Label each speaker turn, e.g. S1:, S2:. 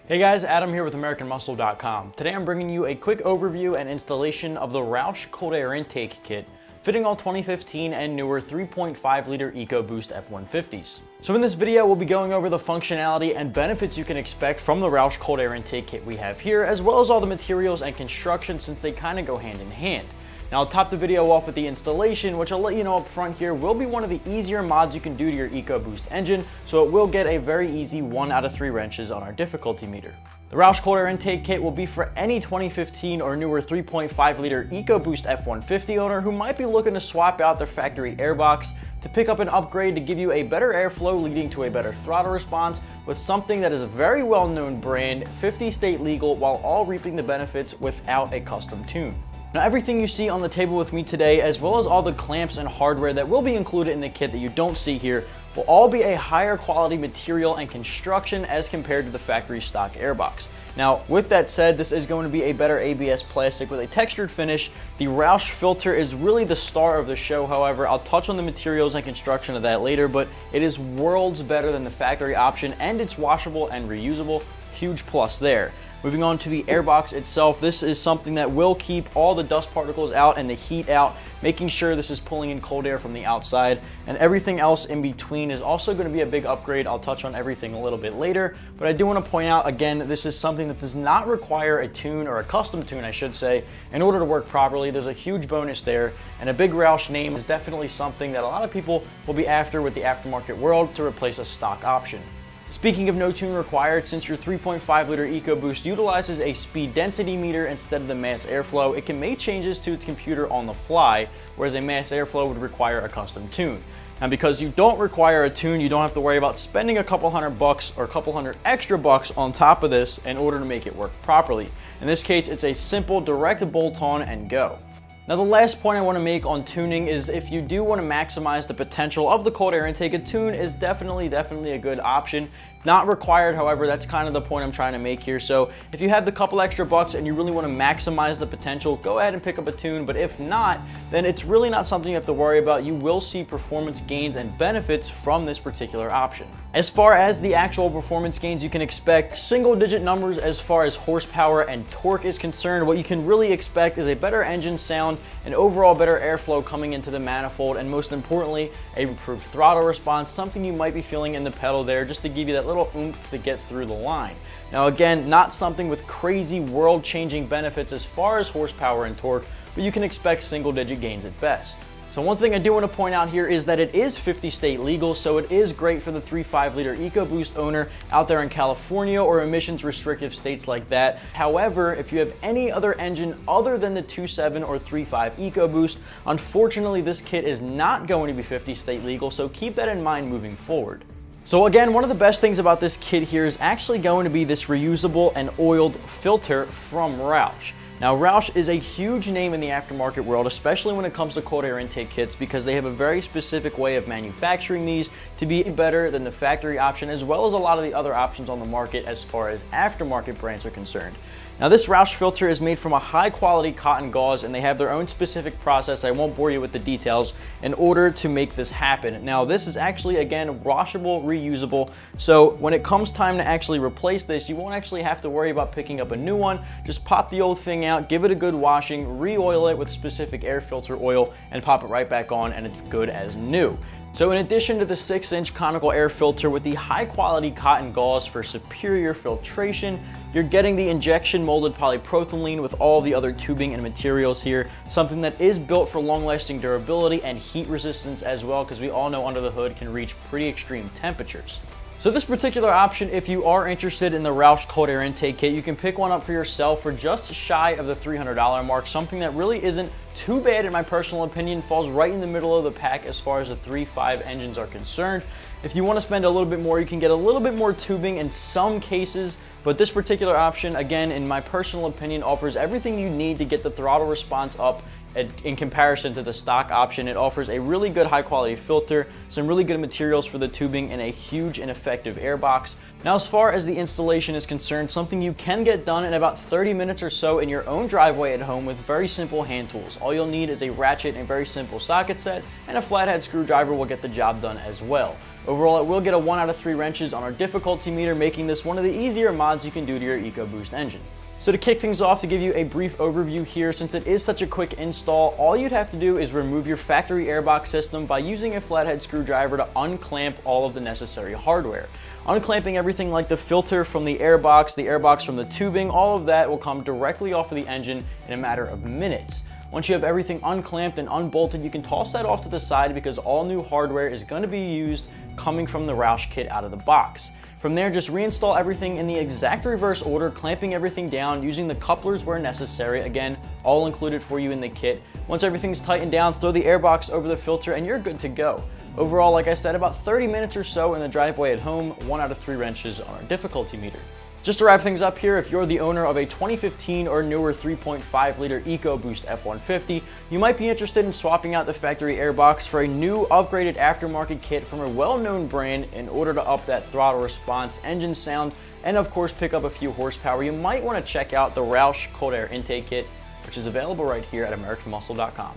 S1: Hey guys, Adam here with AmericanMuscle.com. Today I'm bringing you a quick overview and installation of the Roush cold air intake kit fitting all 2015 and newer 3.5 liter EcoBoost F150s. So in this video, we'll be going over the functionality and benefits you can expect from the Roush cold air intake kit we have here, as well as all the materials and construction since they kind of go hand in hand. Now I'll top the video off with the installation, which I'll let you know up front here will be one of the easier mods you can do to your EcoBoost engine, so it will get a very easy 1 out of 3 wrenches on our difficulty meter. The Roush cold air intake kit will be for any 2015 or newer 3.5 liter EcoBoost F150 owner who might be looking to swap out their factory airbox to pick up an upgrade to give you a better airflow leading to a better throttle response with something that is a very well-known brand, 50 state legal, while all reaping the benefits without a custom tune. Now everything you see on the table with me today, as well as all the clamps and hardware that will be included in the kit that you don't see here, will all be a higher quality material and construction as compared to the factory stock airbox. Now with that said, this is going to be a better ABS plastic with a textured finish. The Roush Filter is really the star of the show, however. I'll touch on the materials and construction of that later, but it is worlds better than the factory option and it's washable and reusable. Huge plus there. Moving on to the airbox itself, this is something that will keep all the dust particles out and the heat out, making sure this is pulling in cold air from the outside, and everything else in between is also going to be a big upgrade. I'll touch on everything a little bit later, but I do want to point out again, this is something that does not require a tune, or a custom tune I should say, in order to work properly. There's a huge bonus there, and a big Roush name is definitely something that a lot of people will be after with the aftermarket world to replace a stock option. Speaking of no tune required, since your 3.5 liter EcoBoost utilizes a speed density meter instead of the mass airflow, it can make changes to its computer on the fly, whereas a mass airflow would require a custom tune. And because you don't require a tune, you don't have to worry about spending a couple $100 or a couple $100 extra bucks on top of this in order to make it work properly. In this case, it's a simple direct bolt on and go. Now the last point I want to make on tuning is if you do want to maximize the potential of the cold air intake, a tune is definitely a good option. Not required, however, that's kind of the point I'm trying to make here. So if you have the couple extra bucks and you really want to maximize the potential, go ahead and pick up a tune, but if not, then it's really not something you have to worry about. You will see performance gains and benefits from this particular option. As far as the actual performance gains, you can expect single-digit numbers as far as horsepower and torque is concerned. What you can really expect is a better engine sound, an overall better airflow coming into the manifold, and most importantly, a improved throttle response, something you might be feeling in the pedal there just to give you that little oomph to get through the line. Now again, not something with crazy world-changing benefits as far as horsepower and torque, but you can expect single-digit gains at best. So one thing I do want to point out here is that it is 50 state legal, so it is great for the 3.5 liter EcoBoost owner out there in California or emissions restrictive states like that. However, if you have any other engine other than the 2.7 or 3.5 EcoBoost, unfortunately this kit is not going to be 50 state legal, so keep that in mind moving forward. So again, one of the best things about this kit here is actually going to be this reusable and oiled filter from Roush. Now Roush is a huge name in the aftermarket world, especially when it comes to cold air intake kits, because they have a very specific way of manufacturing these to be better than the factory option, as well as a lot of the other options on the market as far as aftermarket brands are concerned. Now this Roush filter is made from a high quality cotton gauze, and they have their own specific process, I won't bore you with the details, in order to make this happen. Now this is actually, again, washable, reusable, so when it comes time to actually replace this, you won't actually have to worry about picking up a new one. Just pop the old thing out, give it a good washing, re-oil it with specific air filter oil, and pop it right back on, and it's good as new. So in addition to the 6-inch conical air filter with the high quality cotton gauze for superior filtration, you're getting the injection molded polypropylene with all the other tubing and materials here, something that is built for long lasting durability and heat resistance as well, because we all know under the hood can reach pretty extreme temperatures. So this particular option, if you are interested in the Roush cold air intake kit, you can pick one up for yourself for just shy of the $300 mark, something that really isn't too bad in my personal opinion, falls right in the middle of the pack as far as the 3.5 engines are concerned. If you want to spend a little bit more, you can get a little bit more tubing in some cases, but this particular option, again, in my personal opinion, offers everything you need to get the throttle response up In comparison to the stock option, it offers a really good high quality filter, some really good materials for the tubing, and a huge and effective airbox. Now, as far as the installation is concerned, something you can get done in about 30 minutes or so in your own driveway at home with very simple hand tools. All you'll need is a ratchet and very simple socket set, and a flathead screwdriver will get the job done as well. Overall, it will get a 1 out of 3 wrenches on our difficulty meter, making this one of the easier mods you can do to your EcoBoost engine. So to kick things off, to give you a brief overview here, since it is such a quick install, all you'd have to do is remove your factory airbox system by using a flathead screwdriver to unclamp all of the necessary hardware. Unclamping everything like the filter from the airbox from the tubing, all of that will come directly off of the engine in a matter of minutes. Once you have everything unclamped and unbolted, you can toss that off to the side because all new hardware is going to be used coming from the Roush kit out of the box. From there, just reinstall everything in the exact reverse order, clamping everything down, using the couplers where necessary. Again, all included for you in the kit. Once everything's tightened down, throw the airbox over the filter and you're good to go. Overall, like I said, about 30 minutes or so in the driveway at home, 1 out of 3 wrenches on our difficulty meter. Just to wrap things up here, if you're the owner of a 2015 or newer 3.5 liter EcoBoost F150, you might be interested in swapping out the factory airbox for a new upgraded aftermarket kit from a well-known brand in order to up that throttle response, engine sound, and of course pick up a few horsepower. You might want to check out the Roush cold air intake kit, which is available right here at AmericanMuscle.com.